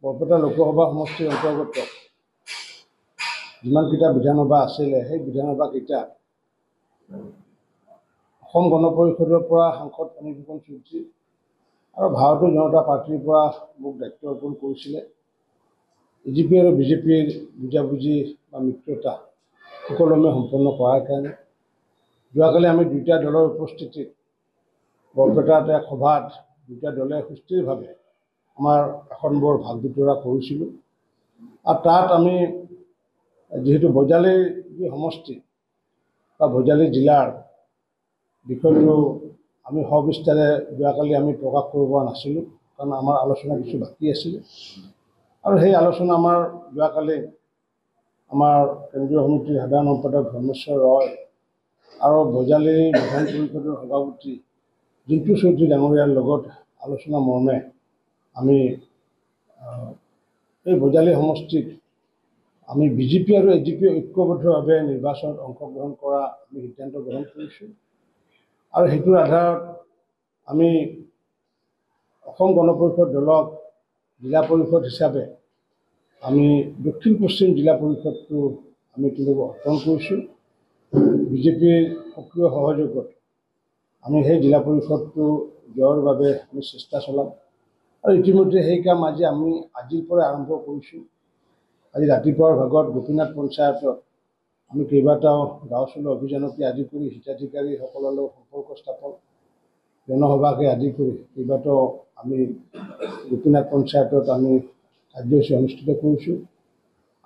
বৰপেটা লোকসভা সমষ্টিৰ অন্তৰ্গত যিমানকেইটা বিধানসভা আছিলে সেই বিধানসভাকেইটা অসম গণ পৰিষদৰ পৰা সাংসদ অনিৰূপণ চৌধুৰী আৰু ভাৰতীয় জনতা পাৰ্টীৰ পৰা মোক দায়িত্ব অৰ্পণ কৰিছিলে। এজিপি আৰু বিজেপিৰ বুজাবুজি বা মিত্ৰতা সুকলমে সম্পন্ন কৰাৰ কাৰণে যোৱাকালি আমি দুয়োটা দলৰ উপস্থিতিত বৰপেটাত এক সভাত দুয়োটা দলে সুস্থিৰভাৱে আমাৰ আসনবোৰ ভাগ বিতৰা কৰিছিলোঁ। আৰু তাত আমি যিহেতু বজালী যি সমষ্টি বা বজালী জিলাৰ বিষয়টো আমি সবিস্তাৰে যোৱাকালি আমি প্ৰকাশ কৰিব পৰা নাছিলোঁ, কাৰণ আমাৰ আলোচনা কিছু বাকী আছিলে। আৰু সেই আলোচনা আমাৰ যোৱাকালি আমাৰ কেন্দ্ৰীয় সমিতিৰ সাধাৰণ সম্পাদক ধৰ্মেশ্বৰ ৰয় আৰু বজালী বিধান পৰিষদৰ সভাপতি জিন্তু চৌধুৰী ডাঙৰীয়াৰ লগত আলোচনা মৰ্মে আমি এই বজালী সমষ্টিত আমি বিজেপি আৰু এজিপি ঐক্যবদ্ধভাৱে নিৰ্বাচনত অংশগ্ৰহণ কৰা আমি সিদ্ধান্ত গ্ৰহণ কৰিছোঁ। আৰু সেইটোৰ আধাৰত আমি অসম গণ পৰিষদ দলক জিলা পৰিষদ হিচাপে আমি দক্ষিণ পশ্চিম জিলা পৰিষদটো আমি তেওঁলোকক অৰ্পণ কৰিছোঁ। বিজেপিৰ সক্ৰিয় সহযোগত আমি সেই জিলা পৰিষদটো জয়ৰ বাবে আমি চেষ্টা চলাম। আৰু ইতিমধ্যে সেই কাম আমি আজিৰ পৰা আৰম্ভ কৰিছোঁ। আজি ৰাতিপুৱাৰ ভাগত গোপীনাথ পঞ্চায়তত আমি কেইবাটাও গাঁও চলোৱা অভিযানকে আদি কৰি হিতাধিকাৰীসকললৈ সম্পৰ্ক স্থাপন, জনসভাকে আদি কৰি কেইবাটাও আমি গোপীনাথ পঞ্চায়তত আমি কাৰ্যসূচী অনুষ্ঠিত কৰিছোঁ।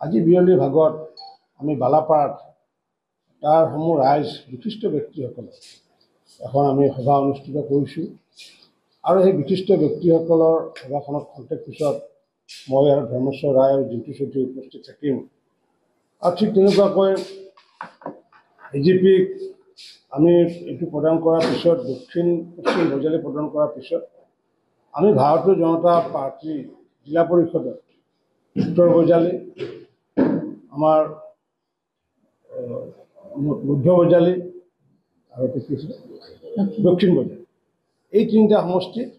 আজি বিয়লিৰ ভাগত আমি বালাপাৰাত তাৰ সমূহ ৰাইজ বিশিষ্ট ব্যক্তিসকলে এখন আমি সভা অনুষ্ঠিত কৰিছোঁ। আৰু সেই বিশিষ্ট ব্যক্তিসকলৰ সভাখনত খন্তেক পিছত মই আৰু ধৰ্মেশ্বৰ ৰায় আৰু জিন্তু চৌধুৰী উপস্থিত থাকিম। আৰু ঠিক তেনেকুৱাকৈ এজিপিক আমি এইটো প্ৰদান কৰাৰ পিছত দক্ষিণ পশ্চিম বজালী প্ৰদান কৰাৰ পিছত আমি ভাৰতীয় জনতা পাৰ্টীৰ জিলা পৰিষদত উত্তৰ বজালী, আমাৰ মধ্য বজালী আৰু দক্ষিণ বজালী এই তিনিটা সমষ্টিত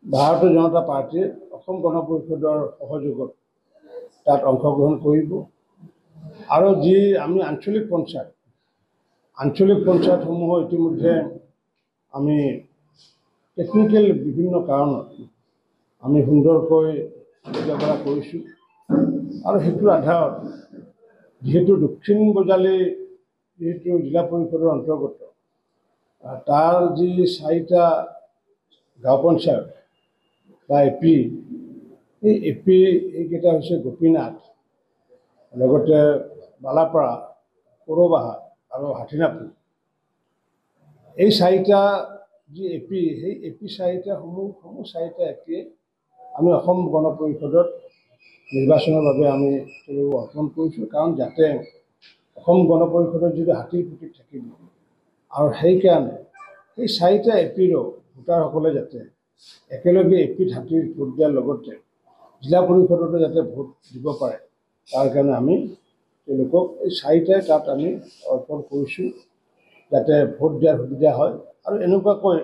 ভাৰতীয় জনতা পাৰ্টীয়ে অসম গণ পৰিষদৰ সহযোগত তাত অংশগ্ৰহণ কৰিব। আৰু যি আমি আঞ্চলিক পঞ্চায়তসমূহৰ ইতিমধ্যে আমি টেকনিকেল বিভিন্ন কাৰণত আমি সুন্দৰকৈ বুজা-মেলা কৰিছোঁ। আৰু সেইটোৰ আধাৰত যিহেতু দক্ষিণ বজালী যিহেতু জিলা পৰিষদৰ অন্তৰ্গত, তাৰ যি 4টা গাঁও পঞ্চায়ত বা এপি, এই এপি এইকেইটা হৈছে গোপীনাথ, লগতে বালাপাৰা, পৌৰবাহা আৰু হাথিনাপুৰ। এই 4টা যি এপি, সেই এপি 4টা সমূহ 4টা এপিয়ে আমি অসম গণ পৰিষদত নিৰ্বাচনৰ বাবে আমি তেওঁলোকক অৰ্পণ কৰিছোঁ। কাৰণ যাতে অসম গণ পৰিষদত যিটো হাতীৰ প্ৰতীক থাকিব, আৰু সেইকাৰণে সেই 4টা এপিৰো ভোটাৰসকলে যাতে একেলগে এপিত হাতীৰ ভোট দিয়াৰ লগতে জিলা পৰিষদতো যাতে ভোট দিব পাৰে, তাৰ কাৰণে আমি তেওঁলোকক এই 4টাই তাত আমি অৰ্পণ কৰিছোঁ, যাতে ভোট দিয়াৰ সুবিধা হয়। আৰু এনেকুৱাকৈ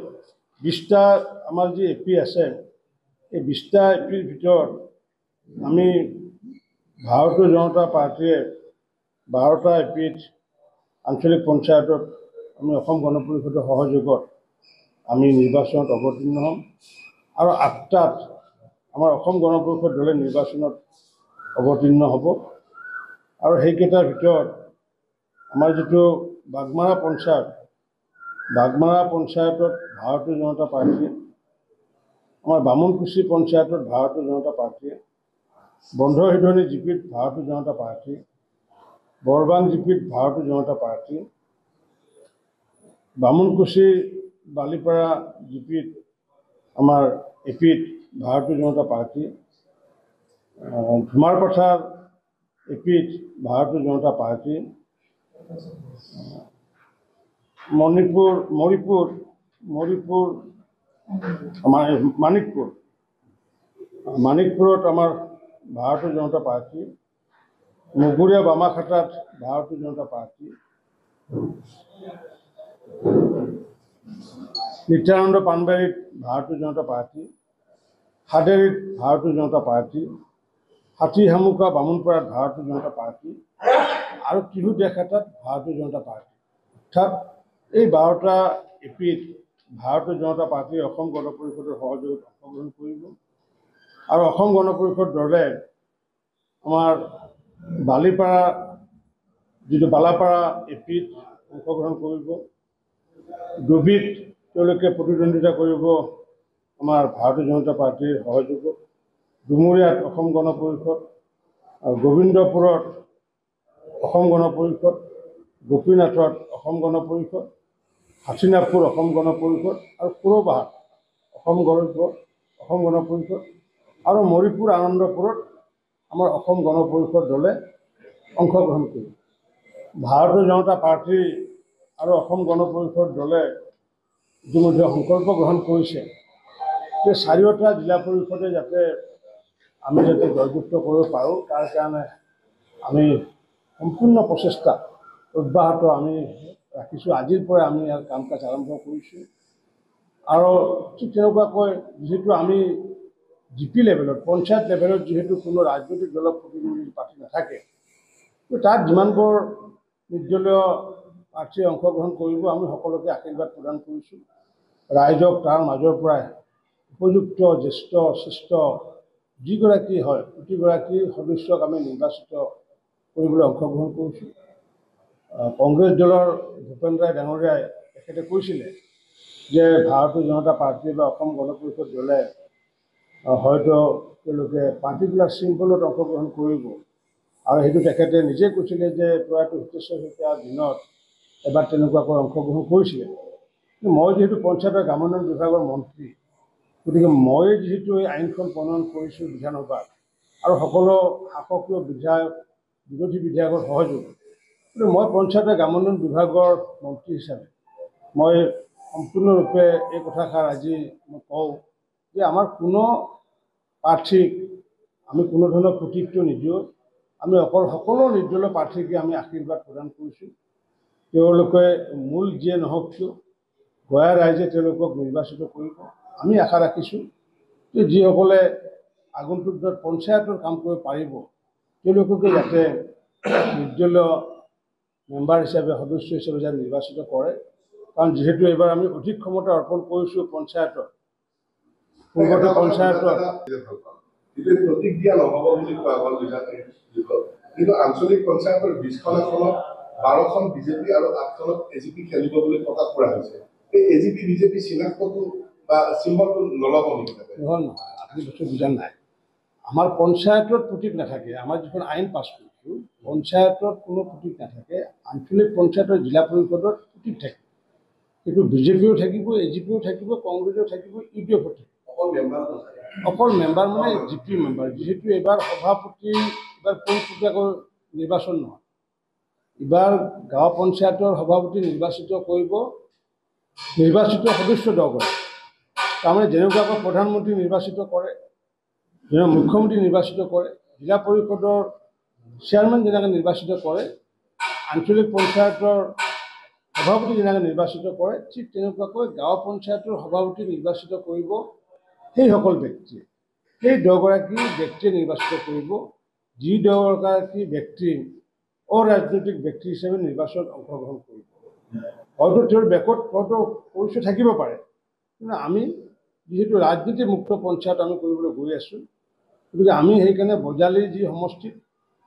20টা আমাৰ যি এপি আছে, এই 20টা এপিৰ ভিতৰত আমি ভাৰতীয় জনতা পাৰ্টীয়ে 12টা এপিত আঞ্চলিক পঞ্চায়তত আমি অসম গণ পৰিষদৰ সহযোগত আমি নিৰ্বাচনত অৱতীৰ্ণ হ'ম। আৰু 8টাত আমাৰ অসম গণ পৰিষদ দলে নিৰ্বাচনত অৱতীৰ্ণ হ'ব। আৰু সেইকেইটাৰ ভিতৰত আমাৰ যিটো বাগমাৰা পঞ্চায়তত ভাৰতীয় জনতা পাৰ্টীয়ে, আমাৰ বামুণকুচি পঞ্চায়তত ভাৰতীয় জনতা পাৰ্টীয়ে, বন্ধহিদনী জিপিত ভাৰতীয় জনতা পাৰ্টী, বৰবাং জিপিত ভাৰতীয় জনতা পাৰ্টী, বামুণকুচি বালিপাৰা জিপিত আমাৰ এপিত ভাৰতীয় জনতা পাৰ্টী, ধুমাৰপথাৰ এপিত ভাৰতীয় জনতা পাৰ্টী, মানিকপুৰত আমাৰ ভাৰতীয় জনতা পাৰ্টী, মগুৰীয়া বামাখাটাত ভাৰতীয় জনতা পাৰ্টী, নিত্যানন্দ পানবাৰীত ভাৰতীয় জনতা পাৰ্টী, হাদেৰীত ভাৰতীয় জনতা পাৰ্টী, হাতী শামুকা বামুণপাৰাত ভাৰতীয় জনতা পাৰ্টি আৰু ত্ৰিহুত ভাৰতীয় জনতা পাৰ্টি। অৰ্থাৎ এই 12টা এপিত ভাৰতীয় জনতা পাৰ্টীয়ে অসম গণ পৰিষদৰ সহযোগত অংশগ্ৰহণ কৰিব আৰু অসম গণ পৰিষদ দলে আমাৰ বালিপাৰা যিটো বালাপাৰা এপিত অংশগ্ৰহণ কৰিব। ডুবিত তেওঁলোকে প্ৰতিদ্বন্দ্বিতা কৰিব আমাৰ ভাৰতীয় জনতা পাৰ্টীৰ সহযোগত। ডুমুৰিয়াত অসম গণ পৰিষদ, গোবিন্দপুৰত অসম গণ পৰিষদ, গোপীনাথত অসম গণ পৰিষদ, হাথিনাপুৰ অসম গণ পৰিষদ আৰু কুৰবাহাত অসম গণ পৰিষদ আৰু মৰিপুৰ আনন্দপুৰত আমাৰ অসম গণ পৰিষদ দলে অংশগ্ৰহণ কৰিব। ভাৰতীয় জনতা পাৰ্টী আৰু অসম গণ পৰিষদ দলে ইতিমধ্যে সংকল্প গ্ৰহণ কৰিছে যে 4টা জিলা পৰিষদে যাতে আমি জয়যুক্ত কৰিব পাৰোঁ, তাৰ কাৰণে আমি সম্পূৰ্ণ প্ৰচেষ্টা অব্যাহত আমি ৰাখিছোঁ। আজিৰ পৰাই আমি ইয়াৰ কাম কাজ আৰম্ভ কৰিছোঁ আৰু ঠিক তেনেকুৱাকৈ যিহেতু আমি জিপি লেভেলত পঞ্চায়ত লেভেলত যিহেতু কোনো ৰাজনৈতিক দলৰ প্ৰতিনিধি প্ৰাৰ্থী নাথাকে, তাত যিমানবোৰ নিৰ্দলীয় প্ৰাৰ্থীয়ে অংশগ্ৰহণ কৰিব আমি সকলোকে আশীৰ্বাদ প্ৰদান কৰিছোঁ। ৰাইজক তাৰ মাজৰ পৰাই উপযুক্ত জ্যেষ্ঠ শ্ৰেষ্ঠ যিগৰাকী হয় প্ৰতিগৰাকী সদস্যক আমি নিৰ্বাচিত কৰিবলৈ অংশগ্ৰহণ কৰিছোঁ। কংগ্ৰেছ দলৰ ভূপেন ৰায় ডাঙৰীয়াই তেখেতে কৈছিলে যে ভাৰতীয় জনতা পাৰ্টী বা অসম গণ পৰিষদ দলে হয়তো তেওঁলোকে পাৰ্টিকুলাৰ চিম্বলত অংশগ্ৰহণ কৰিব আৰু সেইটো তেখেতে নিজে কৈছিলে যে প্ৰয়াত হিতেশ্বৰ শইকীয়াৰ দিনত এবাৰ তেনেকুৱাকৈ অংশগ্ৰহণ কৰিছিলে। মই যিহেতু পঞ্চায়তৰ গ্ৰামোন্নয়ন বিভাগৰ মন্ত্ৰী, গতিকে মই যিহেতু এই আইনখন প্ৰণয়ন কৰিছোঁ বিধানসভাত আৰু সকলো শাসকীয় বিধায়ক বিৰোধী বিধায়কৰ সহযোগ, কিন্তু মই পঞ্চায়তৰ গ্ৰামোন্নয়ন বিভাগৰ মন্ত্ৰী হিচাপে মই সম্পূৰ্ণৰূপে এই কথাষাৰ আজি মই কওঁ যে আমাৰ কোনো প্ৰাৰ্থীক আমি কোনো ধৰণৰ কৰ্তৃত্ব নিদিওঁ। আমি অকল সকলো নিৰ্দলীয় প্ৰাৰ্থীকে আমি আশীৰ্বাদ প্ৰদান কৰিছোঁ। তেওঁলোকে মূল যিয়ে নহওক কিয় গঞা ৰাইজে তেওঁলোকক নিৰ্বাচিত কৰিব। আমি আশা ৰাখিছোঁ যে যিসকলে আগন্তুক দিনত পঞ্চায়তৰ কাম কৰিব পাৰিব তেওঁলোককে যাতে নিৰ্দলীয় মেম্বাৰ হিচাপে সদস্য হিচাপে যাতে নিৰ্বাচিত কৰে, কাৰণ যিহেতু এইবাৰ আমি অধিক ক্ষমতা অৰ্পণ কৰিছোঁ পঞ্চায়তত। পূৰ্বতে পঞ্চায়তত প্ৰতীক দিয়া নহ'ব বুলি কোৱা হ'ল কিন্তু আঞ্চলিক পঞ্চায়তৰ 20খন আসনত 12খন বিজেপি আৰু 8খনত এজিপি খেলিব বুলি প্ৰকাশ কৰা হৈছে। এই এজিপি বিজেপি চিনাক্তটো বা চিম্বলটো নল'ব নেকি? নহয় নহয়, আপুনি বস্তু বুজা নাই। আমাৰ পঞ্চায়তত প্ৰতীক নাথাকে। আমাৰ যিখন আইন পাছ কৰিছোঁ পঞ্চায়তত কোনো প্ৰতীক নাথাকে। আঞ্চলিক পঞ্চায়তৰ জিলা পৰিষদত প্ৰতীক থাকে। কিন্তু বিজেপিও থাকিব, এজিপিও থাকিব, কংগ্ৰেছেও থাকিব, ইউডিএফও থাকিব। অকল মেম্বাৰ মানে জিপি মেম্বাৰ। যিহেতু এইবাৰ সভাপতি এইবাৰ পোনপটীয়াকৈ নিৰ্বাচন নহয়, এইবাৰ গাঁও পঞ্চায়তৰ সভাপতি নিৰ্বাচিত কৰিব নিৰ্বাচিত সদস্য দলগৰাকী। তাৰমানে যেনেকুৱাকৈ প্ৰধানমন্ত্ৰী নিৰ্বাচিত কৰে, যেনে মুখ্যমন্ত্ৰী নিৰ্বাচিত কৰে, জিলা পৰিষদৰ চেয়াৰমেন যেনেকৈ নিৰ্বাচিত কৰে, আঞ্চলিক পঞ্চায়তৰ সভাপতি যেনেকৈ নিৰ্বাচিত কৰে, ঠিক তেনেকুৱাকৈ গাঁও পঞ্চায়তৰ সভাপতি নিৰ্বাচিত কৰিব সেইসকল ব্যক্তিয়ে। সেই দহগৰাকী ব্যক্তিয়ে নিৰ্বাচিত কৰিব যি দহগৰাকী ব্যক্তি অৰাজনৈতিক ব্যক্তি হিচাপে নিৰ্বাচনত অংশগ্ৰহণ কৰিব। হয়তো তেওঁৰ বেকত হয়তো পৰিচয় থাকিব পাৰে, কিন্তু আমি যিহেতু ৰাজনীতিমুক্ত পঞ্চায়ত আমি কৰিবলৈ গৈ আছোঁ, গতিকে আমি সেইকাৰণে বজালী যি সমষ্টিত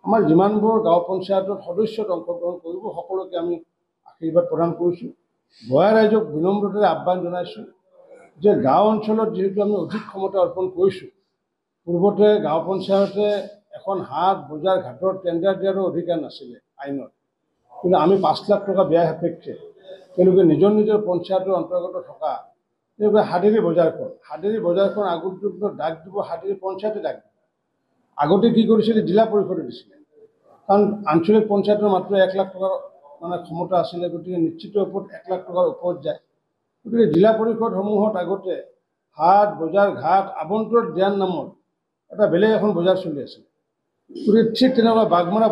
আমাৰ যিমানবোৰ গাঁও পঞ্চায়তত সদস্যত অংশগ্ৰহণ কৰিব সকলোকে আমি আশীৰ্বাদ প্ৰদান কৰিছোঁ। গঞা ৰাইজক বিনম্ৰতাৰে আহ্বান জনাইছোঁ যে গাঁও অঞ্চলত যিহেতু আমি অধিক ক্ষমতা অৰ্পণ কৰিছোঁ, পূৰ্বতে গাঁও পঞ্চায়তে এখন হাট বজাৰ ঘাটৰ টেণ্ডাৰ দিয়াৰো অধিকাৰ নাছিলে আইনত, কিন্তু আমি 5 লাখ টকা ব্যয় সাপেক্ষে তেওঁলোকে নিজৰ নিজৰ পঞ্চায়তৰ অন্তৰ্গত থকা তেওঁলোকে হাডেৰী বজাৰখন আগন্তুক ডাক দিব, হাডেৰী পঞ্চায়তে ডাক দিব। আগতে কি কৰিছিলে জিলা পৰিষদে দিছিলে, কাৰণ আঞ্চলিক পঞ্চায়তৰ মাত্ৰ 1 লাখ টকাৰ মানে ক্ষমতা আছিলে, গতিকে নিশ্চিত ওপৰত 1 লাখ টকাৰ ওপৰত যায়। গতিকে জিলা পৰিষদসমূহত আগতে হাট বজাৰ ঘাট আবণ্টন দিয়াৰ নামত এটা বেলেগ এখন বজাৰ চলি আছিল। গতিকে ঠিক তেনেকুৱা বাগমাৰা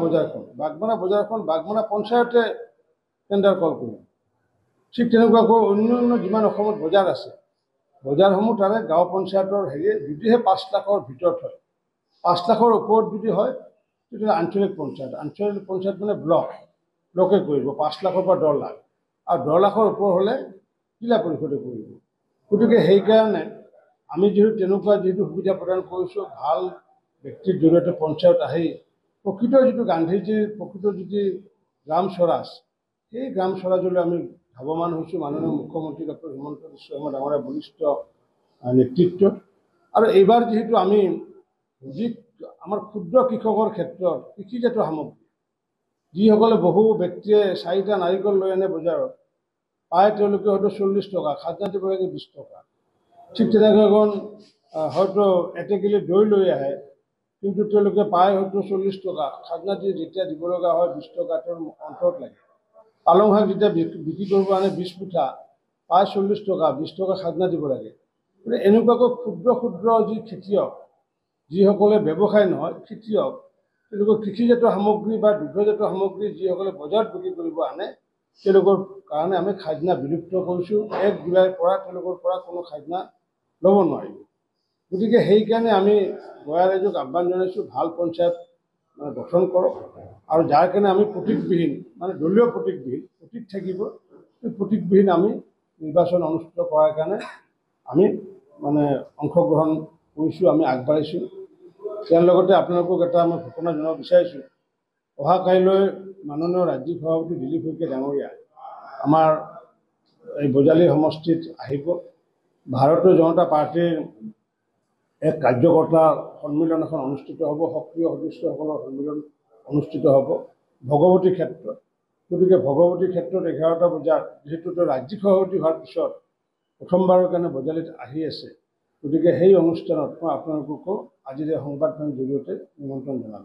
বাগমাৰা পঞ্চায়তে টেণ্ডাৰ কল কৰিব। ঠিক তেনেকুৱাকৈ অন্য যিমান অসমত বজাৰ আছে বজাৰসমূহ তাৰে গাঁও পঞ্চায়তৰ যদিহে 5 লাখৰ ভিতৰত হয় 5 লাখৰ ওপৰত যদি হয় তেতিয়াহ'লে আঞ্চলিক পঞ্চায়ত মানে ব্লকে কৰিব 5 লাখৰ পৰা 10 লাখ, আৰু 10 লাখৰ ওপৰ হ'লে জিলা পৰিষদে কৰিব। গতিকে সেইকাৰণে আমি তেনেকুৱা সুবিধা প্ৰদান কৰিছোঁ, ভাল ব্যক্তিৰ জৰিয়তে পঞ্চায়ত আহি প্ৰকৃত গান্ধীজীৰ প্ৰকৃত গ্ৰাম স্বৰাজ, সেই গ্ৰাম স্বৰাজলৈ আমি ধাৱমান হৈছোঁ মাননীয় মুখ্যমন্ত্ৰী ডক্টৰ হিমন্ত বিশ্ব শৰ্মা ডাঙৰীয়াৰ বলিষ্ঠ নেতৃত্বত। আৰু এইবাৰ আমি আমাৰ ক্ষুদ্ৰ কৃষকৰ ক্ষেত্ৰত কৃষিজাত সামগ্ৰী যিসকলে বহু ব্যক্তিয়ে 4টা নাৰিকল লৈ আনে বজাৰত, পায় তেওঁলোকে হয়তো 40 টকা, খাজনা দিব লাগে 20 টকা। ঠিক তেনেকৈ হয়তো এটেকেলি দৈ লৈ আহে, কিন্তু তেওঁলোকে পায় হয়তো 40 টকা, খাজনা দি যেতিয়া দিব লগা হয় 20 টকা তেওঁৰ অন্তৰত লাগে। পালং শাক যেতিয়া বিক্ৰী কৰিব আনে 20 মুঠা, পায় 40 টকা, 20 টকা খাজনা দিব লাগে। গতিকে এনেকুৱাকৈ ক্ষুদ্ৰ খেতিয়ক, যিসকলে ব্যৱসায় নহয় খেতিয়ক, তেওঁলোকৰ কৃষিজাত সামগ্ৰী বা দুগ্ধজাত সামগ্ৰী যিসকলে বজাৰত বিক্ৰী কৰিব আনে, তেওঁলোকৰ কাৰণে আমি খাজনা বিলুপ্ত কৰিছোঁ। 1 জুলাইৰ পৰা তেওঁলোকৰ পৰা কোনো খাজনা ল'ব নোৱাৰিব। গতিকে সেইকাৰণে আমি গঞা ৰাইজক আহ্বান জনাইছোঁ, ভাল পঞ্চায়ত গঠন কৰক, আৰু যাৰ কাৰণে আমি প্ৰতীকবিহীন দলীয় প্ৰতীকবিহীন প্ৰতীক থাকিব, সেই প্ৰতীকবিহীন আমি নিৰ্বাচন অনুষ্ঠিত কৰাৰ কাৰণে আমি অংশগ্ৰহণ কৰিছোঁ, আমি আগবাঢ়িছোঁ। ইয়াৰ লগতে আপোনালোকক এটা মই ঘোষণা জনাব বিচাৰিছোঁ, অহা কাইলৈ মাননীয় ৰাজ্যিক সভাপতি দিলীপ শইকীয়া ডাঙৰীয়া আমাৰ এই বজালী সমষ্টিত আহিব। ভাৰতীয় জনতা পাৰ্টীৰ এক কাৰ্যকৰ্তা সন্মিলন এখন অনুষ্ঠিত হ'ব, সক্ৰিয় সদস্যসকলৰ সন্মিলন অনুষ্ঠিত হ'ব ভগৱতী ক্ষেত্ৰত। গতিকে ভগৱতী ক্ষেত্ৰত 11টা বজাত, যিহেতু তেওঁ ৰাজ্যিক সভাপতি হোৱাৰ পিছত প্ৰথমবাৰৰ কাৰণে বজালীত আহি আছে, গতিকে সেই অনুষ্ঠানত মই আপোনালোককো আজিৰ এই সংবাদমেলৰ জৰিয়তে নিমন্ত্ৰণ জনালোঁ।